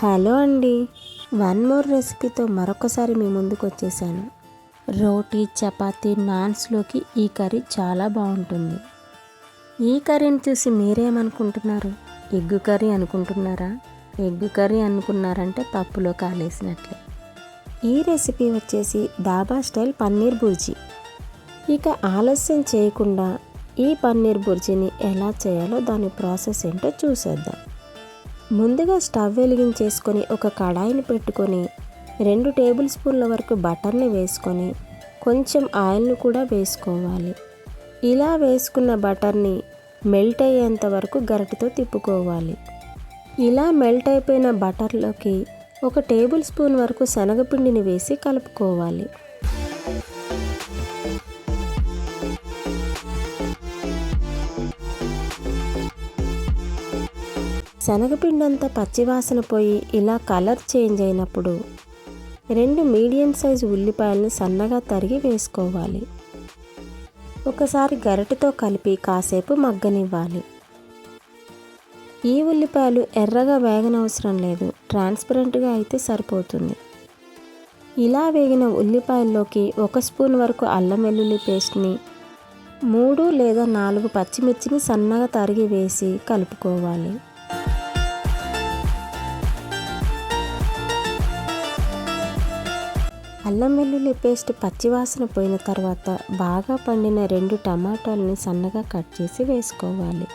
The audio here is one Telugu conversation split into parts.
హలో అండి, వన్ మోర్ రెసిపీతో మరొకసారి మీ ముందుకు వచ్చేసాను. రోటీ, చపాతీ, నాన్స్లోకి ఈ కర్రీ చాలా బాగుంటుంది. ఈ కర్రీని చూసి మీరేమనుకుంటున్నారు? ఎగ్గు కర్రీ అనుకుంటున్నారా? ఎగ్గు కర్రీ అనుకున్నారంటే పప్పులో కాలేసినట్లే. ఈ రెసిపీ వచ్చేసి డాబా స్టైల్ పన్నీర్ బుర్జీ. ఇక ఆలస్యం చేయకుండా ఈ పన్నీర్ బుర్జీని ఎలా చేయాలో దాని ప్రాసెస్ ఏంటో చూసేద్దాం. ముందుగా స్టవ్ వెలిగించేసుకొని ఒక కడాయిని పెట్టుకొని 2 టేబుల్ స్పూన్ల వరకు బటర్ని వేసుకొని కొంచెం ఆయిల్ని కూడా వేసుకోవాలి. ఇలా వేసుకున్న బటర్ని మెల్ట్ అయ్యేంత వరకు గరిటెతో తిప్పుకోవాలి. ఇలా మెల్ట్ అయిపోయిన బటర్లోకి 1 టేబుల్ స్పూన్ వరకు శనగపిండిని వేసి కలుపుకోవాలి. శనగపిండి అంతా పచ్చివాసన పోయి ఇలా కలర్ చేంజ్ అయినప్పుడు 2 మీడియం సైజు ఉల్లిపాయలను సన్నగా తరిగి వేసుకోవాలి. ఒకసారి గరిటెతో కలిపి కాసేపు మగ్గనివ్వాలి. ఈ ఉల్లిపాయలు ఎర్రగా వేగనవసరం లేదు, ట్రాన్స్పరెంట్గా అయితే సరిపోతుంది. ఇలా వేగిన ఉల్లిపాయల్లోకి 1 స్పూన్ వరకు అల్లం వెల్లుల్లి పేస్ట్ని, 3 లేదా 4 పచ్చిమిర్చిని సన్నగా తరిగి వేసి కలుపుకోవాలి. అల్లం వెల్లుల్లి పేస్ట్ పచ్చివాసన పోయిన తర్వాత బాగా పండిన 2 టమాటాలని సన్నగా కట్ చేసి వేసుకోవాలి.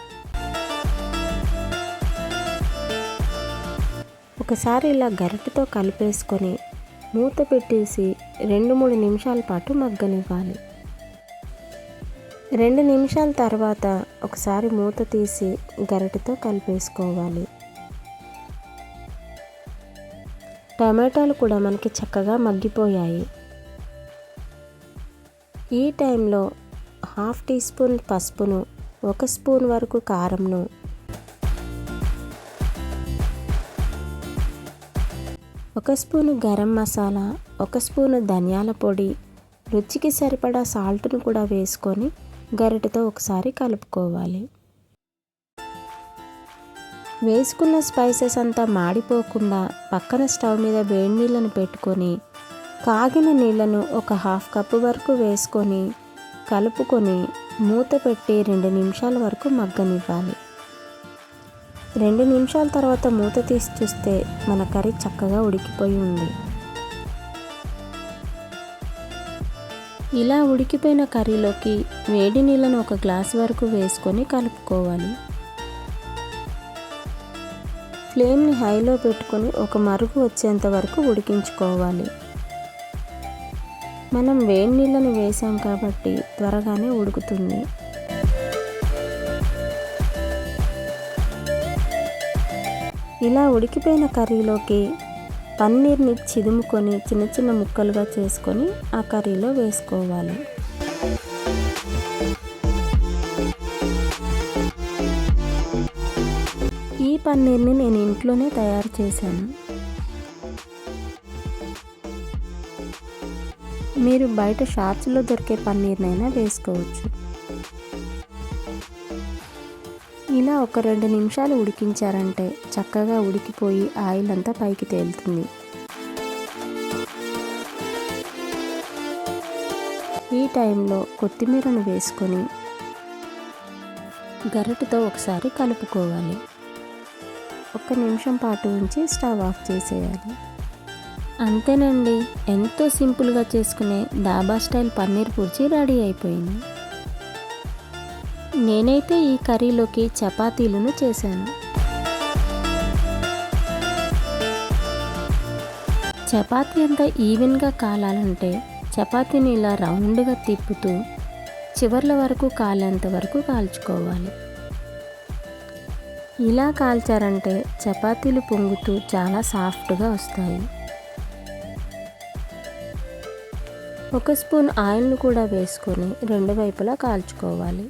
ఒకసారి ఇలా గరిటెతో కలిపేసుకొని మూత పెట్టేసి 2-3 నిమిషాల పాటు మగ్గనివ్వాలి. 2 నిమిషాల తర్వాత ఒకసారి మూత తీసి గరిటెతో కలిపేసుకోవాలి. టమాటాలు కూడా మనకి చక్కగా మగ్గిపోయాయి. ఈ టైంలో 1/2 టీ స్పూన్ పసుపును, 1 స్పూన్ వరకు కారంను, 1 స్పూను గరం మసాలా, 1 స్పూను ధనియాల పొడి, రుచికి సరిపడా సాల్ట్ను కూడా వేసుకొని గరిటెతో ఒకసారి కలుపుకోవాలి. వేసుకున్న స్పైసెస్ అంతా మాడిపోకుండా పక్కన స్టవ్ మీద వేడి నీళ్ళను పెట్టుకొని కాగిన నీళ్ళను 1/2 కప్పు వరకు వేసుకొని కలుపుకొని మూత పెట్టి 2 నిమిషాల వరకు మగ్గనివ్వాలి. 2 నిమిషాల తర్వాత మూత తీసి చూస్తే మన కర్రీ చక్కగా ఉడికిపోయి ఉంది. ఇలా ఉడికిపోయిన కర్రీలోకి వేడి నీళ్ళను 1 గ్లాస్ వరకు వేసుకొని కలుపుకోవాలి. ఫ్లేమ్ని హైలో పెట్టుకొని ఒక మరుగు వచ్చేంత వరకు ఉడికించుకోవాలి. మనం వేడి నీళ్ళని వేసాం కాబట్టి త్వరగానే ఉడుకుతుంది. ఇలా ఉడికిపోయిన కర్రీలోకి పన్నీర్ని చిదుముకొని చిన్న చిన్న ముక్కలుగా చేసుకొని ఆ కర్రీలో వేసుకోవాలి. ఈ పన్నీర్ని నేను ఇంట్లోనే తయారు చేశాను. మీరు బయట షాప్స్లో దొరికే పన్నీర్నైనా వేసుకోవచ్చు. ఇలా ఒక 2 నిమిషాలు ఉడికించారంటే చక్కగా ఉడికిపోయి ఆయిల్ అంతా పైకి తేలుతుంది. ఈ టైంలో కొత్తిమీరను వేసుకొని గరిటెతో ఒకసారి కలుపుకోవాలి. 1 నిమిషం పాటు ఉంచి స్టవ్ ఆఫ్ చేసేయాలి. అంతేనండి, ఎంతో సింపుల్గా చేసుకునే డాబా స్టైల్ పన్నీర్ బుర్జీ రెడీ అయిపోయింది. నేనైతే ఈ కర్రీలోకి చపాతీలను చేశాను. చపాతీ అంతా ఈవెన్గా కాలాలంటే చపాతీని ఇలా రౌండ్గా తిప్పుతూ చివర్ల వరకు కాలేంత వరకు కాల్చుకోవాలి. ఇలా కాల్చారంటే చపాతీలు పొంగుతూ చాలా సాఫ్ట్గా వస్తాయి. 1 స్పూన్ ఆయిల్ను కూడా వేసుకొని 2 వైపులా కాల్చుకోవాలి.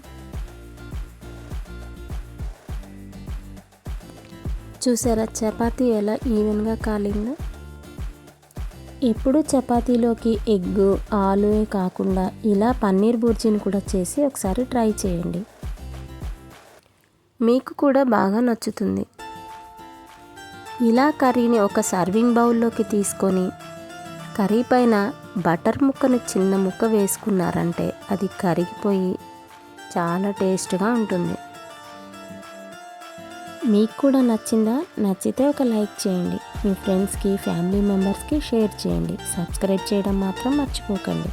చూసారా చపాతీ ఎలా ఈవెన్గా కాలిందో? ఎప్పుడు చపాతీలోకి ఎగ్గు, ఆలువే కాకుండా ఇలా పన్నీర్ బుర్జీని కూడా చేసి ఒకసారి ట్రై చేయండి. మీకు కూడా బాగా నచ్చుతుంది. ఇలా కర్రీని ఒక సర్వింగ్ బౌల్లోకి తీసుకొని కర్రీ పైన బటర్ ముక్కను చిన్న ముక్క వేసుకున్నారంటే అది కరిగిపోయి చాలా టేస్ట్గా ఉంటుంది. మీకు కూడా నచ్చిందా? నచ్చితే ఒక లైక్ చేయండి. మీ ఫ్రెండ్స్కి, ఫ్యామిలీ మెంబర్స్కి షేర్ చేయండి. సబ్స్క్రైబ్ చేయడం మాత్రం మర్చిపోకండి.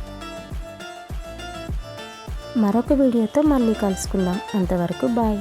మరొక వీడియోతో మళ్ళీ కలుసుకుందాం. అంతవరకు బాయ్.